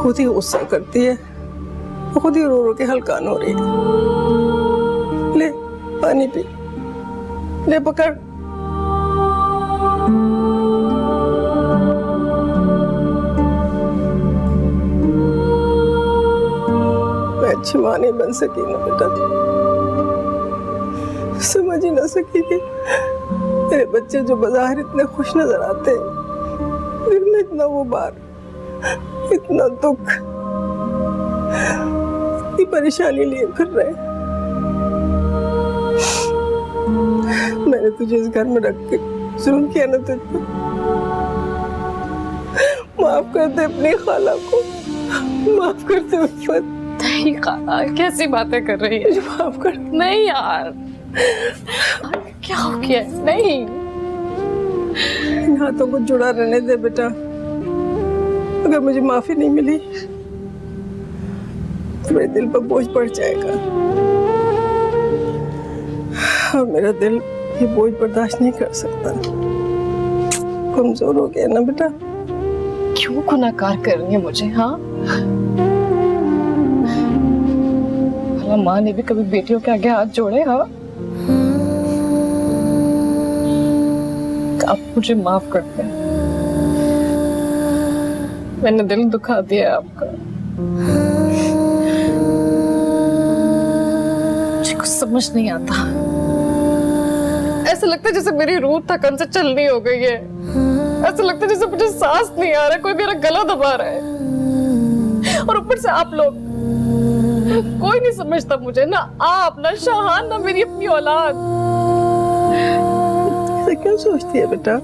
खुद ही गुस्सा करती है, खुद ही रो रो के हलकान हो रही है। ले पानी पी, ले पकड़। मैं अच्छी माँ नहीं बन सकी ना बेटा, समझ ही ना सकी कि मेरे बच्चे जो बाहर इतने खुश नजर आते हैं, दिल में इतना गुबार, इतना दुख, इतनी परेशानी लिए फिर रहे। मैंने तुझे इस घर में रख के जुल्म किया ना तुझ पे। माफ कर दे अपनी खाला को, माफ कर दे उल्फत। नहीं खाला, कैसी बातें कर रही है? माफ कर। नहीं यार, क्या हो गया? नहीं, इन हाथों को जुड़ा रहने दे बेटा। अगर मुझे माफी नहीं मिली तो मेरे दिल पर बोझ पड़ जाएगा, और मेरा दिल ये बोझ बर्दाश्त नहीं कर सकता। कमजोर हो गया ना बेटा। क्यों गुनाहगार कर रही है मुझे? हाँ, भला माँ ने भी कभी बेटियों के आगे हाथ जोड़े? हाँ, आप मुझे माफ कर दें, मैंने दिल दुखा दिया आपका। मुझे कुछ समझ नहीं आता, ऐसा लगता है जैसे मेरी रूह थकन से चलनी हो गई है। ऐसा लगता है जैसे मुझे सांस नहीं आ रहा है, कोई मेरा गला दबा रहा है। और ऊपर से आप लोग, कोई नहीं समझता मुझे, ना आप, ना शाहान, ना मेरी अपनी औलाद। ऐसा क्यों सोचती है बेटा?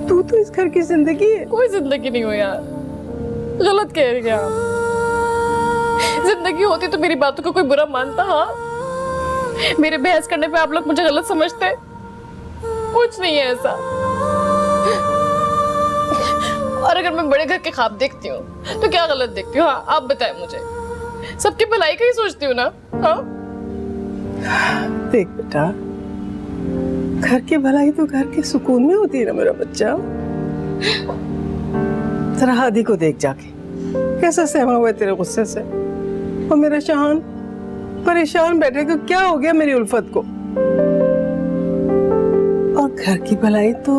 तू तो इस घर की जिंदगी है। कोई जिंदगी नहीं हो यार, गलत कह रही हैं आप। जिंदगी होती तो मेरी बातों को कोई बुरा मानता? हाँ, मेरे बहस करने पे आप लोग मुझे गलत समझते? कुछ नहीं है ऐसा। और अगर मैं बड़े घर के ख्वाब देखती हूँ तो क्या गलत देखती हूँ? हाँ, आप बताएं मुझे। सबकी भलाई का ही सोचती हूँ ना। हाँ, देख बेटा, घर की भलाई तो घर के सुकून में होती है ना मेरा बच्चा। जरा हादी को देख जाके, कैसा सहमा हुआ है तेरे गुस्से से। और मेरा शाहान परेशान बैठे कि क्या हो गया मेरी उल्फत को। और घर की भलाई तो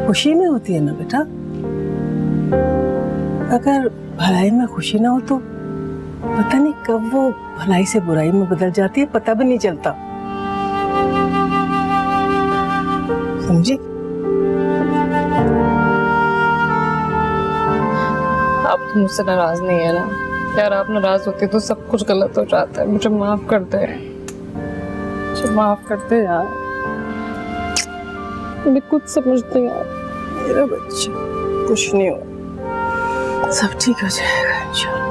खुशी में होती है ना बेटा। अगर भलाई में खुशी ना हो तो पता नहीं कब वो भलाई से बुराई में बदल जाती है, पता भी नहीं चलता। समझी? आप तो मुझसे नाराज नहीं है ना यार? आप नाराज होते तो सब कुछ गलत हो जाता है। मुझे माफ कर दे, मुझे माफ कर दे यार, मैं कुछ समझती हूँ यार। मेरा बच्चा कुछ नहीं हो, सब ठीक हो जाएगा इंशाल्लाह।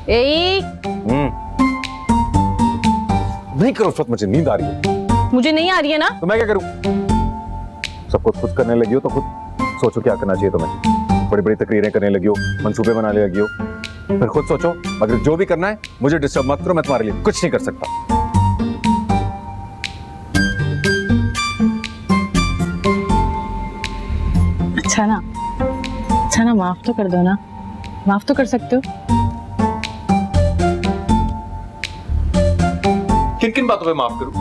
ए, नहीं करो उल्फत, मुझे नींद आ रही है। मुझे नहीं आ रही है ना। तो मैं क्या करूं? सब कुछ खुद करने लगी हो तो खुद सोचो क्या करना चाहिए तुम्हें। बड़ी बड़ी तकरीरें करने लगी हो, मंसूबे बनाने लगी हो, फिर खुद सोचो। अगर जो भी करना है मुझे डिस्टर्ब मत करो, मैं तुम्हारे लिए कुछ नहीं कर सकता। अच्छा ना, माफ तो कर दो ना, माफ तो कर सकते हो। किन किन बातों पे माफ करूं?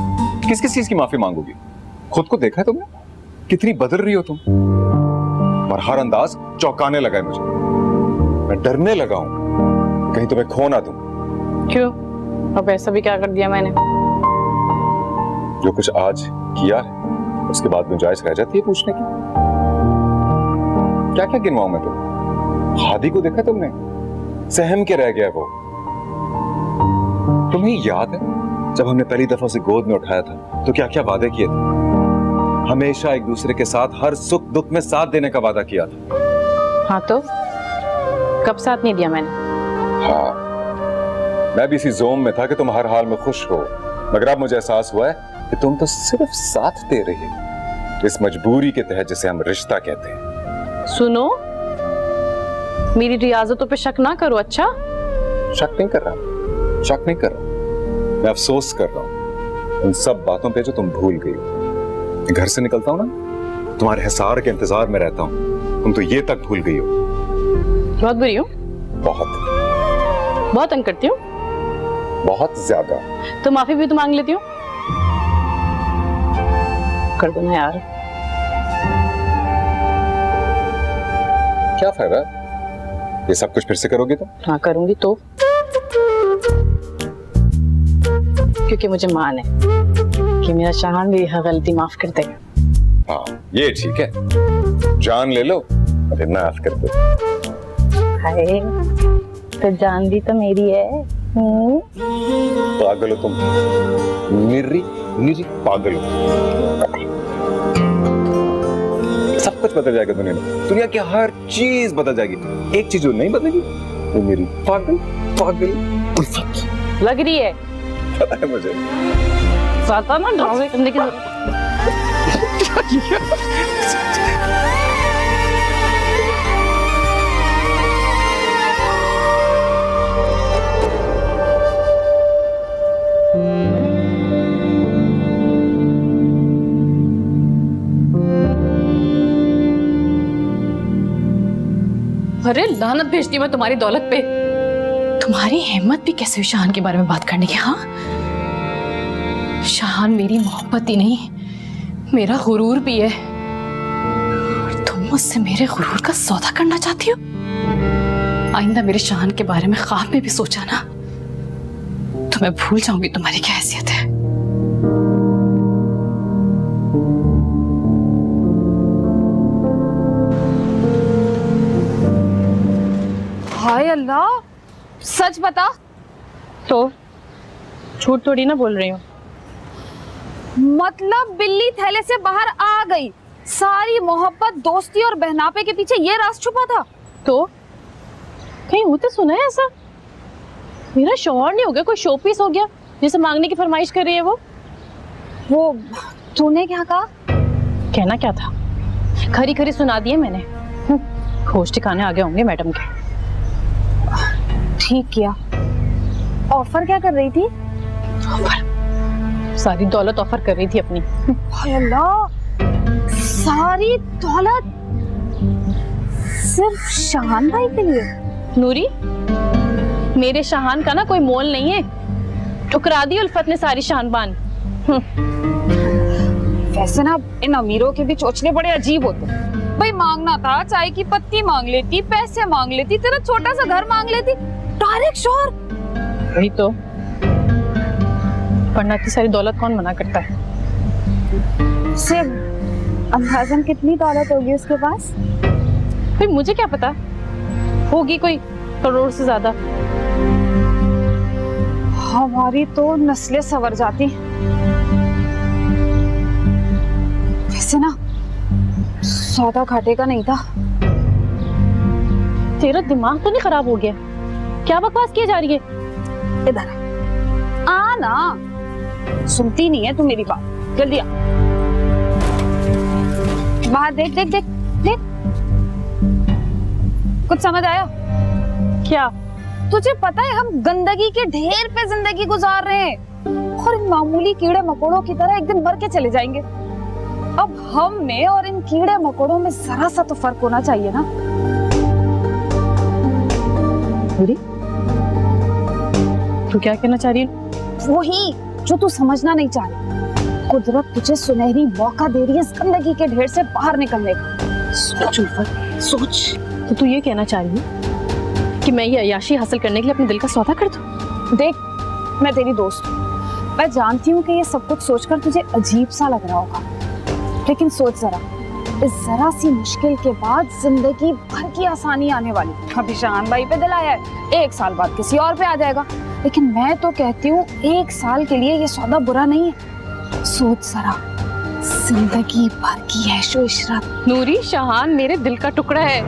किस किस चीज की माफी मांगोगी? खुद को देखा है तुमने? कितनी बदल रही हो तुम, और हर अंदाज चौंकाने लगा है मुझे। मैं डरने लगा हूं कहीं तुम्हें खो ना दूं। क्यों? अब ऐसा भी क्या कर दिया मैंने? जो कुछ आज किया है उसके बाद गुंजाइश रह जाती है पूछने की। क्या क्या गिनवाऊं मैं तुम? हादी को देखा तुमने? सहम के रह गया वो। तुम्हें याद है जब हमने पहली दफा उसे गोद में उठाया था तो क्या क्या वादे किए थे? हमेशा एक दूसरे के साथ हर सुख दुख में साथ देने का वादा किया था। हाँ तो कब साथ नहीं दिया मैंने? हाँ, मैं भी इसी जोम में था कि तुम हर हाल में खुश हो, मगर अब मुझे एहसास हुआ है कि तुम तो सिर्फ साथ दे रही हो, इस मजबूरी के तहत जिसे हम रिश्ता कहते हैं। सुनो, मेरी रियाजतों पे शक ना करो। अच्छा, शक नहीं कर रहा, शक नहीं कर रहा, मैं अफसोस कर रहा हूं उन सब बातों पे जो तुम भूल गई हो। मैं घर से निकलता हूं ना, तुम्हारे हिसार के इंतजार में रहता हूं, तुम तो ये तक भूल गई हो। बहुत बुरी हूँ? बहुत तंग करती हूँ? बहुत ज्यादा। तो माफी भी तो मांग लेती हूँ। कर दो ना यार। क्या फायदा, ये सब कुछ फिर से करोगी तुम? हाँ करूंगी तो, क्योंकि मुझे मान है कि मेरा शाहान मेरी हर गलती माफ कर देगा। हाँ ये ठीक है, जान ले लो और माफ कर दो। हाय, तो जान भी तो मेरी है। पागल हो तुम, निरी निरी पागल हो। सब कुछ बदल जाएगा दुनिया में, दुनिया की हर चीज बदल जाएगी। एक चीज जो नहीं बदलेगी वो मेरी पागल पागल उल्फत। लग रही है, पता है मुझे। ज्यादा ना ड्रामे करने की जरूरत। अरे लानत भेजती मैं तुम्हारी दौलत पे। तुम्हारी हिम्मत भी कैसे हुई शाहान के बारे में बात करने की? हाँ, शाहान मेरी मोहब्बत ही नहीं, मेरा गुरूर भी है, और तुम मुझसे मेरे गुरूर का सौदा करना चाहती हो? आइंदा मेरे शाहान के बारे में ख्वाब में भी सोचा ना तो मैं भूल जाऊंगी तुम्हारी क्या हैसियत है। हाय अल्लाह, सच बता। तो झूठ थोड़ी ना बोल रही हूँ। मतलब बिल्ली थैले से बाहर आ गई, सारी मोहब्बत दोस्ती और बहनापे के पीछे ये राज छुपा था। तो कहीं होते सुना है ऐसा? मेरा शौहर नहीं हो गया, कोई शोपीस हो गया जिसे मांगने की फरमाइश कर रही है वो तूने क्या कहा? कहना क्या था, खरी खरी सुना दिए मैंने। होश ठिकाने आगे होंगे मैडम के। ठीक किया। ऑफर क्या कर रही थी? ऑफर, सारी दौलत ऑफर कर रही थी अपनी। हाय अल्लाह, सारी दौलत सिर्फ शाहान भाई के लिए? नूरी, मेरे शाहान का ना कोई मोल नहीं है, ठुकरा दी उल्फत ने सारी शानबान। वैसे ना इन अमीरों के भी चोचले बड़े अजीब होते हैं। भाई मांगना था चाय की पत्ती मांग लेती, पैसे मांग लेती, तेरा छोटा सा घर मांग लेती, डायरेक्ट शोहर। वही तो, वरना इतनी सारी दौलत कौन मना करता है? सिर्फ अंदाजन कितनी दौलत होगी उसके पास? भाई मुझे क्या पता, होगी कोई करोड़ से ज्यादा। हमारी तो नस्लें संवर जाती। वैसे ना सौदा घाटे का नहीं था। तेरा दिमाग तो नहीं खराब हो गया? क्या बकवास की जा रही है? इधर आ ना, सुनती नहीं है तू मेरी बात, जल्दी आ। बाहर देख देख देख देख, कुछ समझ आया? क्या? तुझे पता है हम गंदगी के ढेर पे जिंदगी गुजार रहे हैं और इन मामूली कीड़े मकोड़ों की तरह एक दिन मर के चले जाएंगे। अब हम में और इन कीड़े मकोड़ों में जरा सा तो फर्क होना चाहिए ना। तू क्या कहना चाह रही है? वही जो तू समझना नहीं चाह रही। कुदरत तुझे सुनहरी मौका दे रही है इस गंदगी के ढेर से बाहर निकलने का। सोच उल्फत, सोच। तो तू ये कहना चाह रही है कि मैं ये अय्याशी हासिल करने के लिए अपने दिल का सौदा कर दूं? देख, मैं तेरी दोस्त हूँ, मैं जानती हूँ कि ये सब कुछ सोचकर तुझे अजीब सा लग रहा होगा, लेकिन सोच जरा, इस जरा सी मुश्किल के बाद जिंदगी भर की आसानी आने वाली। अभी शाहान भाई पे दिल आया है, 1 साल बाद किसी और पे आ जाएगा, लेकिन मैं तो कहती हूँ 1 साल के लिए ये सौदा बुरा नहीं है। सोच जरा, जिंदगी भर की ऐशो इशरत। नूरी, शाहान मेरे दिल का टुकड़ा है,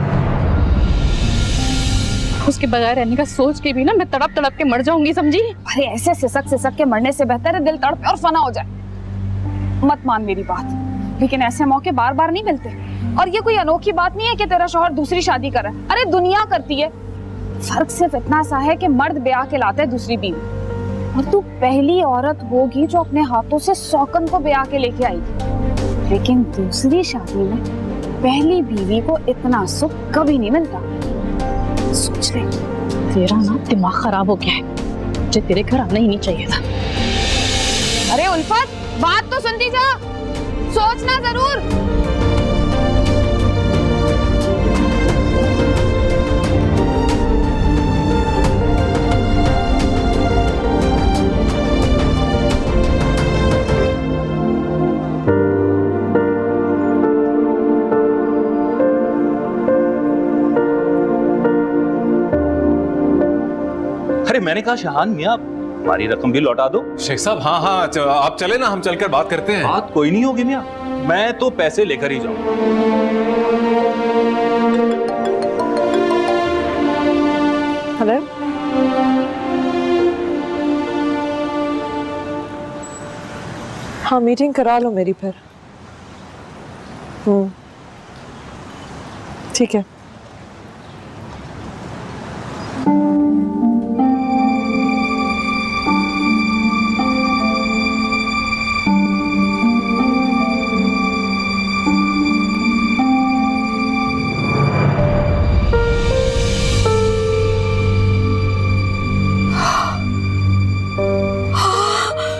उसके बगैर रहने का सोच के भी ना मैं तड़प तड़प के मर जाऊंगी, समझी? अरे ऐसे सिसक के मरने से बेहतर है दिल तड़पे और फना हो जाए। मत मान मेरी बात, लेकिन ऐसे मौके बार बार नहीं मिलते, और ये कोई अनोखी बात नहीं है कि तेरा शौहर दूसरी शादी कर रहा है। अरे दुनिया करती है, फर्क सिर्फ इतना सा है कि मर्द ब्याह के लाता है दूसरी बीवी, और तू पहली औरत होगी जो अपने हाथों से सौकन को ब्याह के लेके आएगी। लेकिन दूसरी शादी में पहली बीवी को इतना सुख कभी नहीं मिलता। सोच ले। तेरा ना दिमाग खराब हो गया है, मुझे तेरे घर आना ही नहीं चाहिए था। अरे उल्फत, बात तो सुनती जा, सोचना जरूर। अरे मैंने कहा शाहान मियां, हमारी रकम भी लौटा दो। शेख साहब, हाँ हाँ, आप चले ना, हम चलकर बात करते हैं। बात कोई नहीं होगी मियां, मैं तो पैसे लेकर ही जाऊंगा। हेलो, हाँ मीटिंग करा लो मेरी फिर। ठीक है।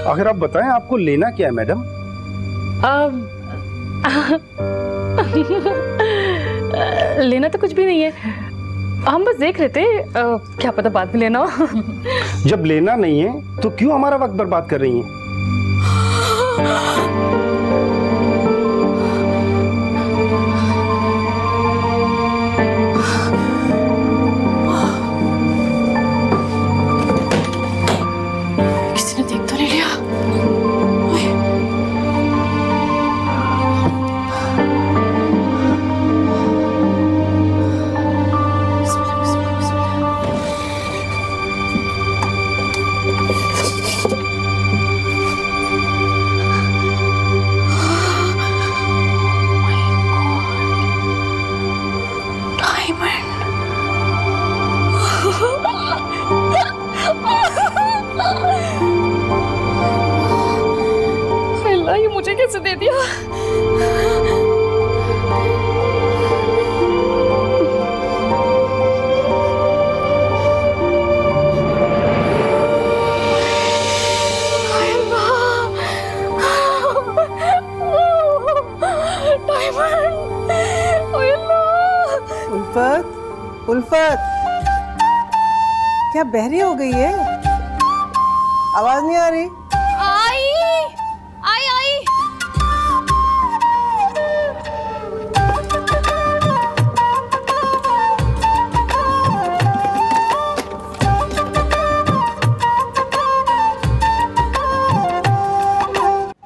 आखिर आप बताएं, आपको लेना क्या है मैडम? लेना तो कुछ भी नहीं है, हम बस देख रहे थे, क्या पता बाद में लेना हो। जब लेना नहीं है तो क्यों हमारा वक्त बर्बाद कर रही हैं? किसी ने देख तो नहीं लिया? अल्लाह, ये मुझे कैसे दे दिया? उल्फत, उल्फत, क्या बहरी हो गई है? आवाज नहीं आ रही? आई आई आई।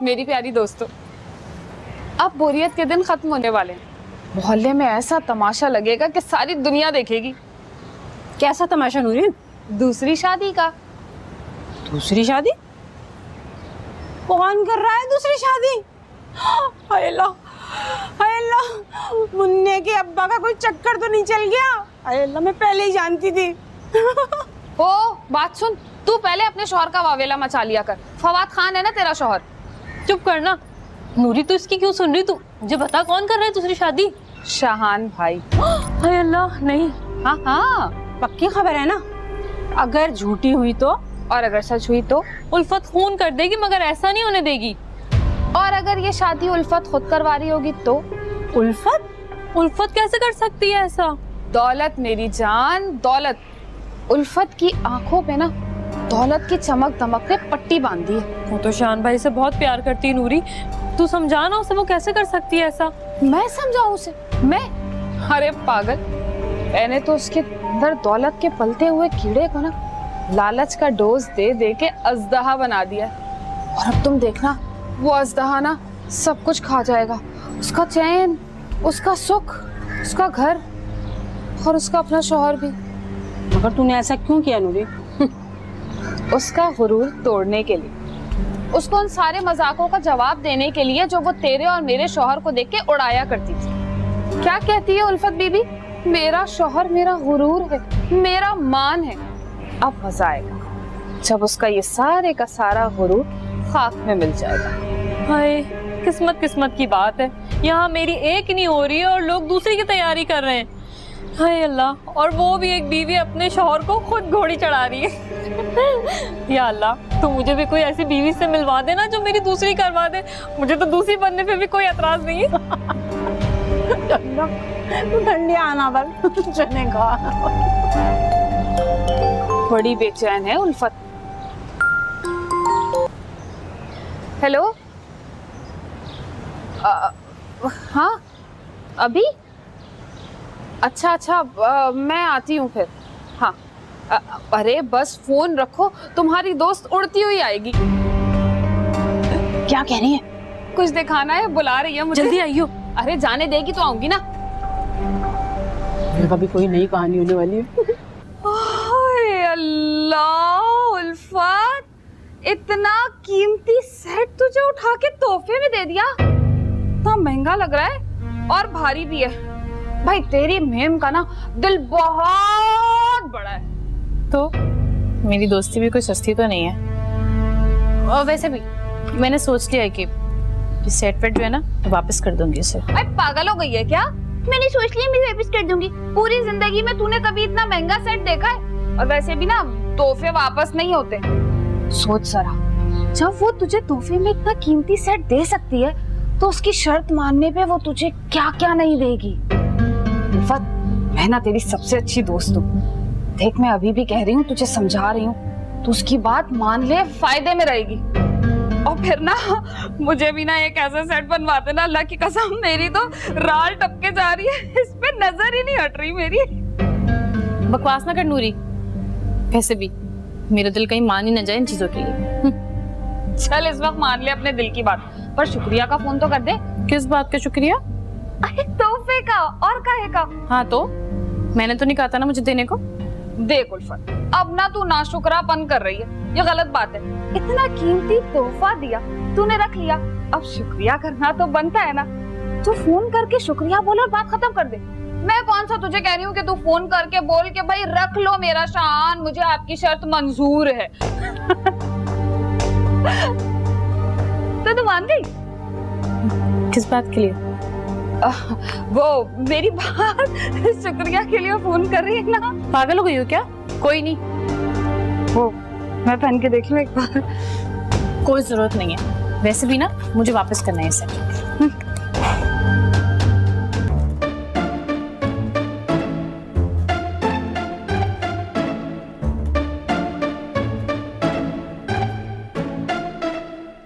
मेरी प्यारी दोस्तों, अब बोरियत के दिन खत्म होने वाले हैं। मोहल्ले में ऐसा तमाशा लगेगा कि सारी दुनिया देखेगी। कैसा तमाशा नूरी? दूसरी शादी का। दूसरी शादी? कौन कर रहा है दूसरी शादी? हाय अल्लाह, हाय अल्लाह, मुन्ने के अब्बा का कोई चक्कर तो नहीं चल गया? हाय अल्लाह, मैं पहले ही जानती थी। ओ बात सुन, तू पहले अपने शौहर का वावेला मचा लिया कर। फवाद खान है ना तेरा शौहर। चुप करना नूरी, तो इसकी क्यों सुन रही तू? मुझे बता कौन कर रहा है दूसरी शादी? शाहान भाई। हाय अल्लाह, नहीं। हाँ हाँ, पक्की खबर है ना? अगर झूठी हुई तो? और अगर सच हुई तो? उल्फत खून कर देगी, मगर ऐसा नहीं होने देगी। और अगर ये शादी उल्फत खुद करवा रही होगी तो? उल्फत? उल्फत कैसे कर सकती है ऐसा? दौलत मेरी जान, दौलत। उल्फत की आंखों पे ना दौलत की चमक दमक ने पट्टी बांधी है। वो तो शान भाई से बहुत प्यार करती है नूरी, तू समझा ना उसे, वो कैसे कर सकती है ऐसा? मैं समझाऊं उसे? मैं? अरे पागल, मैंने तो उसके अंदर दौलत के पलते हुए कीड़े को ना लालच का डोज दे दे के अजदहा बना दिया। और अब तुम देखना, वो अजदहा ना सब कुछ खा जाएगा। उसका चैन, उसका सुख, उसका घर और उसका अपना शौहर भी। मगर तूने ऐसा क्यों किया नूरी? उसका गुरूर तोड़ने के लिए, उसको उन सारे मजाकों का जवाब देने के लिए जो वो तेरे और मेरे शौहर को देख के उड़ाया करती थी। क्या कहती है उल्फत बीबी? मेरा शौहर मेरा गुरूर है, मेरा मान है। अब मजा आएगा जब उसका ये सारे का सारा गुरूर खाक में मिल जाएगा। हाय, किस्मत किस्मत की बात है, यहाँ मेरी एक नहीं हो रही है और लोग दूसरी की तैयारी कर रहे हैं। हाय अल्लाह, और वो भी एक बीवी अपने शौहर को खुद घोड़ी चढ़ा रही है। या अल्लाह, तो मुझे भी कोई ऐसी बीवी से मिलवा देना जो मेरी दूसरी करवा दे। मुझे तो दूसरी बनने पे भी कोई एतराज नहीं है। तू ठंडी आना बस चने का। बड़ी बेचैन है उल्फत। हेलो, हाँ अभी? अच्छा अच्छा, मैं आती हूँ फिर। हाँ, अरे बस फोन रखो, तुम्हारी दोस्त उड़ती हुई आएगी। क्या कह रही है? कुछ दिखाना है, बुला रही है मुझे। जल्दी आइयो। अरे जाने देगी तो आऊंगी ना। कभी कोई नई कहानी होने वाली है। हाय अल्लाह उल्फत, इतना कीमती सेट तुझे उठा के तोहफे में दे दिया। इतना महंगा लग रहा है और भारी भी है। भाई तेरी मेम का ना दिल बहुत बड़ा है। तो मेरी दोस्ती भी कोई सस्ती तो नहीं है। और वैसे भी मैंने सोच लिया है कि सेट वेट जो है ना वापस कर दूंगी उसे। अरे पागल हो गई है क्या? मैंने सोच लिया मैं वापस कर दूंगी। पूरी जिंदगी में तूने कभी इतना महंगा सेट देखा है? और वैसे भी ना तोहफे वापस नहीं होते। सोच जरा, जब वो तुझे तोहफे में इतना कीमती सेट दे सकती है तो उसकी शर्त मानने पे वो तुझे क्या क्या नहीं देगी। उल्फत, मैं ना तेरी सबसे अच्छी दोस्त हूँ। देख, मैं अभी भी कह रही हूँ, तुझे समझा रही हूँ, तो उसकी बात मान ले, फायदे में रहेगी। और फिर ना मुझे भी ना एक ऐसा सेट बनवा देना, अल्लाह की कसम, मेरी तो राल टपके जा रही है, इस पे नजर ही नहीं हट रही मेरी। बकवास ना कर नूरी, वैसे भी मेरा दिल कहीं मान ही न जाए इन चीजों के लिए। चल इस वक्त मान ले अपने दिल की बात, पर शुक्रिया का फोन तो कर दे। किस बात का शुक्रिया? अरे तोहफे का, और काहे का? हाँ तो मैंने तो नहीं कहा था ना मुझे देने को। देख उल्फत, अब ना तू नाशुक्रापन कर रही है, ये गलत बात है। इतना कीमती तोहफा दिया, तूने रख लिया, अब शुक्रिया करना तो बनता है ना। तू फोन करके शुक्रिया बोल और बात खत्म कर दे। मैं कौन सा तुझे कह रही हूँ कि तू फोन करके बोल के भाई रख लो मेरा शान, मुझे आपकी शर्त मंजूर है। तो तू मान गई? किस बात के लिए? वो मेरी बात शुक्रिया के लिए फोन कर रही है ना। पागल हो गई हो क्या? कोई नहीं, वो मैं पहन के देख लूं एक बार। कोई जरूरत नहीं है, वैसे भी ना मुझे वापस करना है इसे।